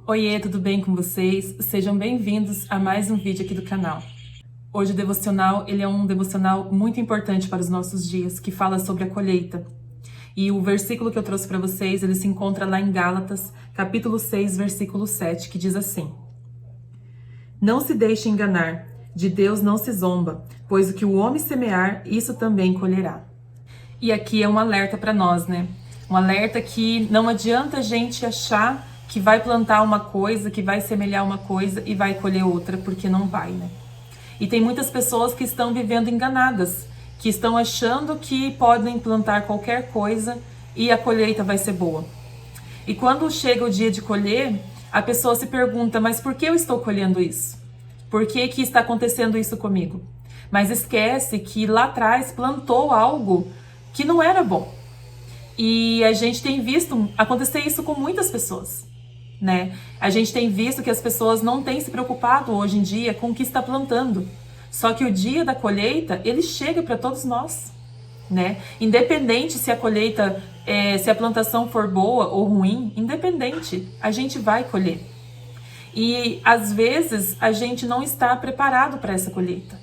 Oiê, tudo bem com vocês? Sejam bem-vindos a mais um vídeo aqui do canal. Hoje o devocional, ele é um devocional muito importante para os nossos dias, que fala sobre a colheita. E o versículo que eu trouxe para vocês, ele se encontra lá em Gálatas, capítulo 6, versículo 7, que diz assim: Não se deixe enganar, de Deus não se zomba, pois o que o homem semear, isso também colherá. E aqui é um alerta para nós, né? Um alerta que não adianta a gente achar que vai plantar uma coisa, que vai semear uma coisa e vai colher outra, porque não vai, né? E tem muitas pessoas que estão vivendo enganadas, que estão achando que podem plantar qualquer coisa e a colheita vai ser boa. E quando chega o dia de colher, a pessoa se pergunta, mas por que eu estou colhendo isso? Por que está acontecendo isso comigo? Mas esquece que lá atrás plantou algo que não era bom. E a gente tem visto acontecer isso com muitas pessoas, né? A gente tem visto que as pessoas não têm se preocupado hoje em dia com o que está plantando. Só que o dia da colheita, ele chega para todos nós, né? Independente se a colheita, se a plantação for boa ou ruim, independente, a gente vai colher. E às vezes a gente não está preparado para essa colheita.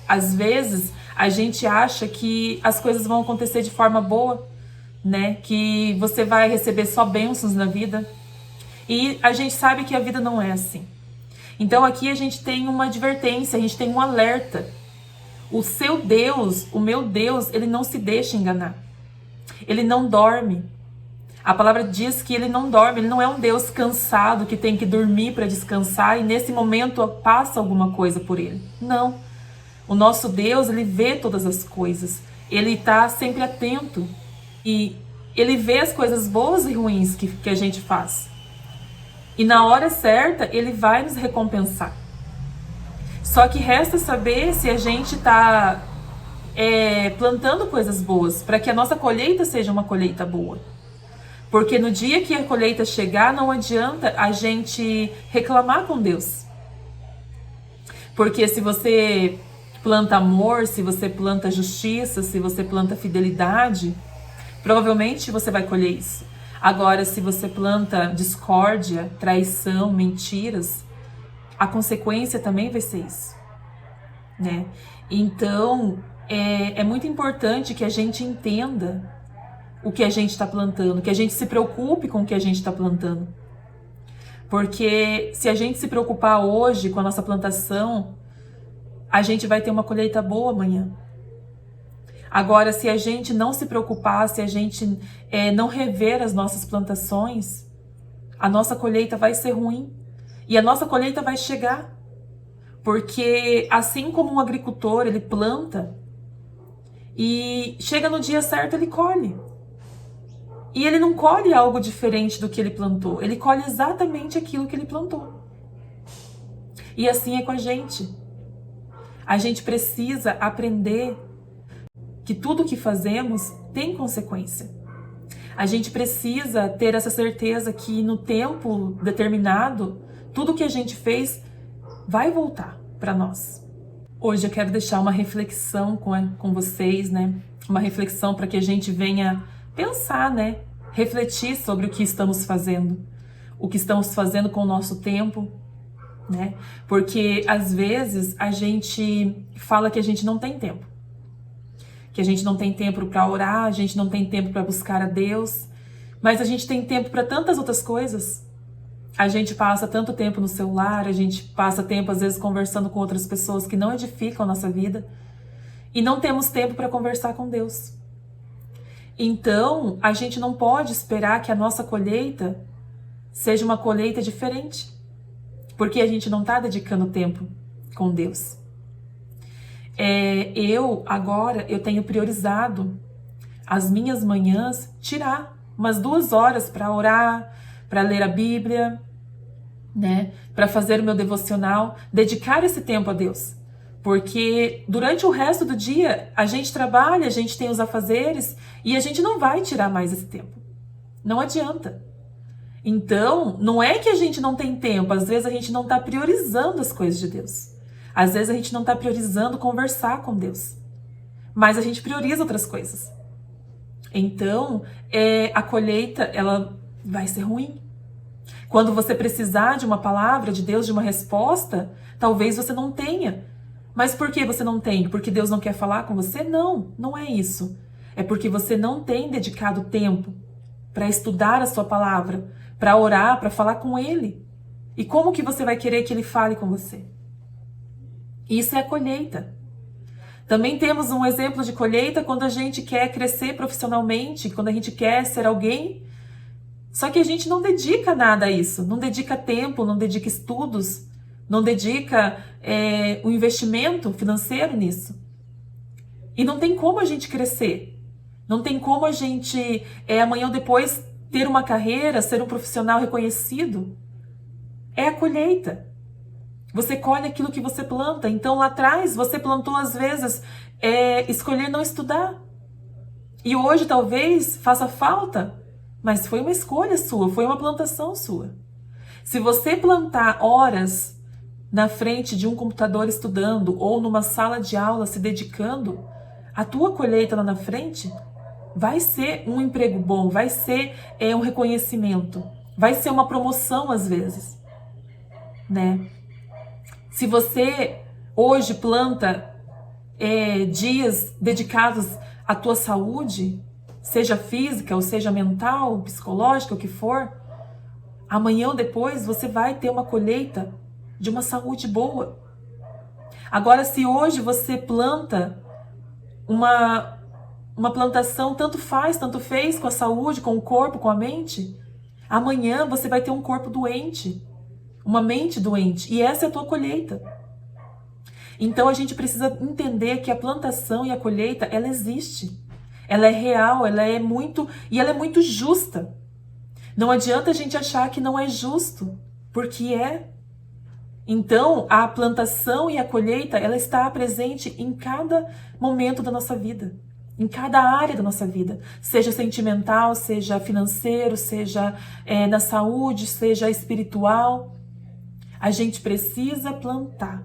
Às vezes a gente acha que as coisas vão acontecer de forma boa, né? Que você vai receber só bênçãos na vida. E a gente sabe que a vida não é assim. Então aqui a gente tem uma advertência, a gente tem um alerta. O seu Deus, o meu Deus, ele não se deixa enganar. Ele não dorme. A palavra diz que ele não dorme, ele não é um Deus cansado que tem que dormir para descansar e nesse momento passa alguma coisa por ele. Não. O nosso Deus, ele vê todas as coisas. Ele está sempre atento. E ele vê as coisas boas e ruins que a gente faz. E na hora certa, ele vai nos recompensar. Só que resta saber se a gente está plantando coisas boas, para que a nossa colheita seja uma colheita boa. Porque no dia que a colheita chegar, não adianta a gente reclamar com Deus. Porque se você planta amor, se você planta justiça, se você planta fidelidade, provavelmente você vai colher isso. Agora, se você planta discórdia, traição, mentiras, a consequência também vai ser isso, né? Então, é muito importante que a gente entenda o que a gente está plantando, que a gente se preocupe com o que a gente está plantando. Porque se a gente se preocupar hoje com a nossa plantação, a gente vai ter uma colheita boa amanhã. Agora, se a gente não se preocupar, se a gente não rever as nossas plantações, a nossa colheita vai ser ruim. E a nossa colheita vai chegar. Porque assim como um agricultor, ele planta e chega no dia certo, ele colhe. E ele não colhe algo diferente do que ele plantou. Ele colhe exatamente aquilo que ele plantou. E assim é com a gente. A gente precisa aprender que tudo que fazemos tem consequência. A gente precisa ter essa certeza que no tempo determinado, tudo que a gente fez vai voltar para nós. Hoje eu quero deixar uma reflexão com vocês, né? Uma reflexão para que a gente venha pensar, né? Refletir sobre o que estamos fazendo. O que estamos fazendo com o nosso tempo, né? Porque às vezes a gente fala que a gente não tem tempo. Que a gente não tem tempo para orar, a gente não tem tempo para buscar a Deus, mas a gente tem tempo para tantas outras coisas. A gente passa tanto tempo no celular, a gente passa tempo às vezes conversando com outras pessoas que não edificam a nossa vida e não temos tempo para conversar com Deus. Então, a gente não pode esperar que a nossa colheita seja uma colheita diferente, porque a gente não está dedicando tempo com Deus. Eu tenho priorizado as minhas manhãs, tirar umas 2 horas para orar, para ler a Bíblia, né? Para fazer o meu devocional, dedicar esse tempo a Deus. Porque durante o resto do dia a gente trabalha, a gente tem os afazeres e a gente não vai tirar mais esse tempo. Não adianta. Então, não é que a gente não tem tempo, às vezes a gente não está priorizando as coisas de Deus. Às vezes a gente não está priorizando conversar com Deus, mas a gente prioriza outras coisas. Então, a colheita, ela vai ser ruim. Quando você precisar de uma palavra de Deus, de uma resposta, talvez você não tenha. Mas por que você não tem? Porque Deus não quer falar com você? Não, não é isso. É porque você não tem dedicado tempo para estudar a sua palavra, para orar, para falar com Ele. E como que você vai querer que Ele fale com você? Isso é a colheita. Também temos um exemplo de colheita quando a gente quer crescer profissionalmente, quando a gente quer ser alguém, só que a gente não dedica nada a isso, não dedica tempo, não dedica estudos, não dedica um investimento financeiro nisso. E não tem como a gente crescer, não tem como a gente amanhã ou depois ter uma carreira, ser um profissional reconhecido. É a colheita. Você colhe aquilo que você planta. Então lá atrás você plantou às vezes escolher não estudar. E hoje talvez faça falta, mas foi uma escolha sua, foi uma plantação sua. Se você plantar horas na frente de um computador estudando ou numa sala de aula se dedicando, a tua colheita lá na frente vai ser um emprego bom, vai ser um reconhecimento, vai ser uma promoção às vezes, né? Se você hoje planta dias dedicados à tua saúde, seja física ou seja mental, psicológica, o que for, amanhã ou depois você vai ter uma colheita de uma saúde boa. Agora, se hoje você planta uma plantação, tanto faz, tanto fez com a saúde, com o corpo, com a mente, amanhã você vai ter um corpo doente, uma mente doente, e essa é a tua colheita. Então a gente precisa entender que a plantação e a colheita, ela existe. Ela é real, ela é muito justa. Não adianta a gente achar que não é justo, porque é. Então, a plantação e a colheita, ela está presente em cada momento da nossa vida, em cada área da nossa vida, seja sentimental, seja financeiro, seja na saúde, seja espiritual. A gente precisa plantar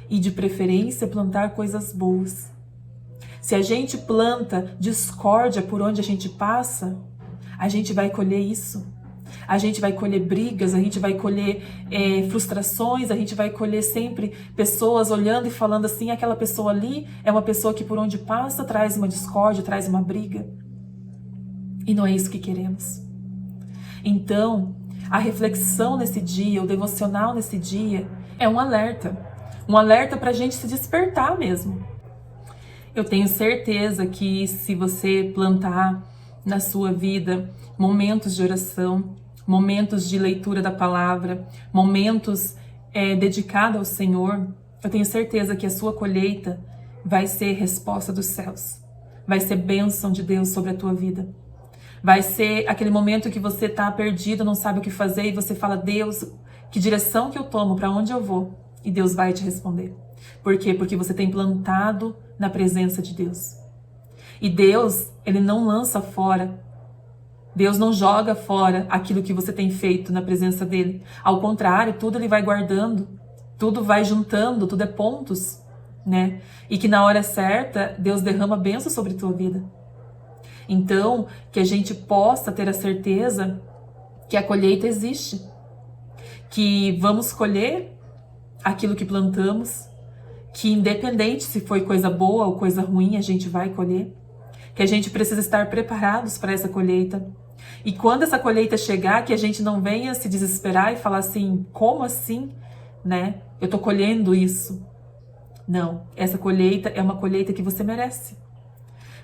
e, de preferência, plantar coisas boas. Se a gente planta discórdia por onde a gente passa, a gente vai colher isso. A gente vai colher brigas, a gente vai colher frustrações, a gente vai colher sempre pessoas olhando e falando assim, aquela pessoa ali é uma pessoa que por onde passa traz uma discórdia, traz uma briga. E não é isso que queremos. Então, a reflexão nesse dia, o devocional nesse dia, é um alerta para a gente se despertar mesmo. Eu tenho certeza que se você plantar na sua vida momentos de oração, momentos de leitura da palavra, momentos dedicados ao Senhor, eu tenho certeza que a sua colheita vai ser resposta dos céus, vai ser bênção de Deus sobre a tua vida. Vai ser aquele momento que você está perdido, não sabe o que fazer e você fala, Deus, que direção que eu tomo, para onde eu vou? E Deus vai te responder. Por quê? Porque você tem plantado na presença de Deus. E Deus, Ele não lança fora. Deus não joga fora aquilo que você tem feito na presença dEle. Ao contrário, tudo Ele vai guardando, tudo vai juntando, tudo é pontos, né? E que na hora certa, Deus derrama bênção sobre a tua vida. Então, que a gente possa ter a certeza que a colheita existe, que vamos colher aquilo que plantamos, que independente se foi coisa boa ou coisa ruim, a gente vai colher, que a gente precisa estar preparados para essa colheita. E quando essa colheita chegar, que a gente não venha se desesperar e falar assim, como assim, né? Eu tô colhendo isso. Não, essa colheita é uma colheita que você merece.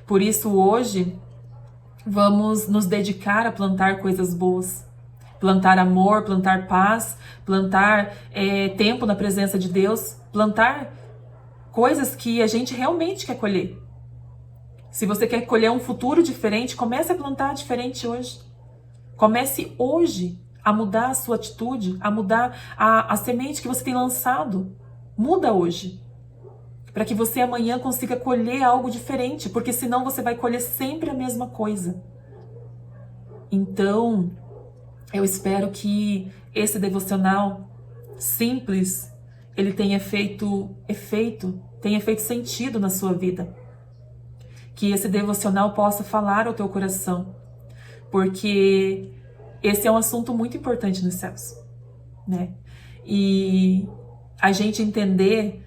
Por isso hoje, vamos nos dedicar a plantar coisas boas, plantar amor, plantar paz, plantar tempo na presença de Deus, plantar coisas que a gente realmente quer colher. Se você quer colher um futuro diferente, comece a plantar diferente hoje. Comece hoje a mudar a sua atitude, a mudar a semente que você tem lançado. Muda hoje, para que você amanhã consiga colher algo diferente, porque senão você vai colher sempre a mesma coisa. Então, eu espero que esse devocional simples, ele tenha feito sentido na sua vida. Que esse devocional possa falar ao teu coração, porque esse é um assunto muito importante nos céus, né? E a gente entender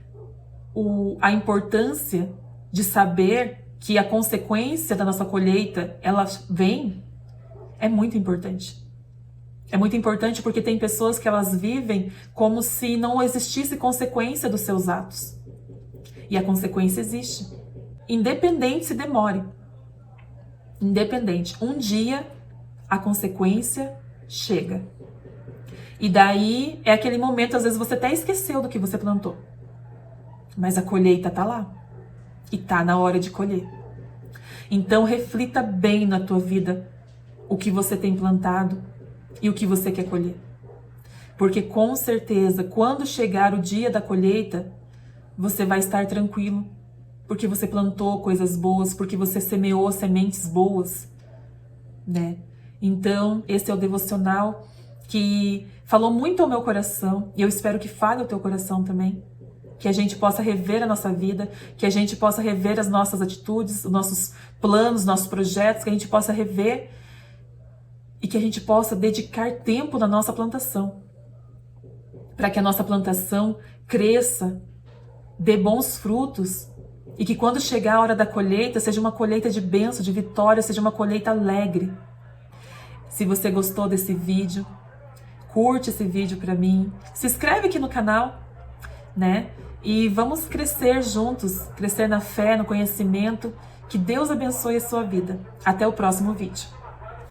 a importância de saber que a consequência da nossa colheita, ela vem, é muito importante. É muito importante porque tem pessoas que elas vivem como se não existisse consequência dos seus atos. E a consequência existe. Independente se demore. Independente. Um dia a consequência chega. E daí é aquele momento, às vezes você até esqueceu do que você plantou. Mas a colheita tá lá. E tá na hora de colher. Então reflita bem na tua vida o que você tem plantado e o que você quer colher. Porque com certeza, quando chegar o dia da colheita, você vai estar tranquilo. Porque você plantou coisas boas, porque você semeou sementes boas, né? Então, esse é o devocional que falou muito ao meu coração, e eu espero que fale ao teu coração também. Que a gente possa rever a nossa vida, que a gente possa rever as nossas atitudes, os nossos planos, nossos projetos, que a gente possa rever e que a gente possa dedicar tempo na nossa plantação. Para que a nossa plantação cresça, dê bons frutos e que quando chegar a hora da colheita, seja uma colheita de bênção, de vitória, seja uma colheita alegre. Se você gostou desse vídeo, curte esse vídeo para mim, se inscreve aqui no canal, né? E vamos crescer juntos, crescer na fé, no conhecimento. Que Deus abençoe a sua vida. Até o próximo vídeo.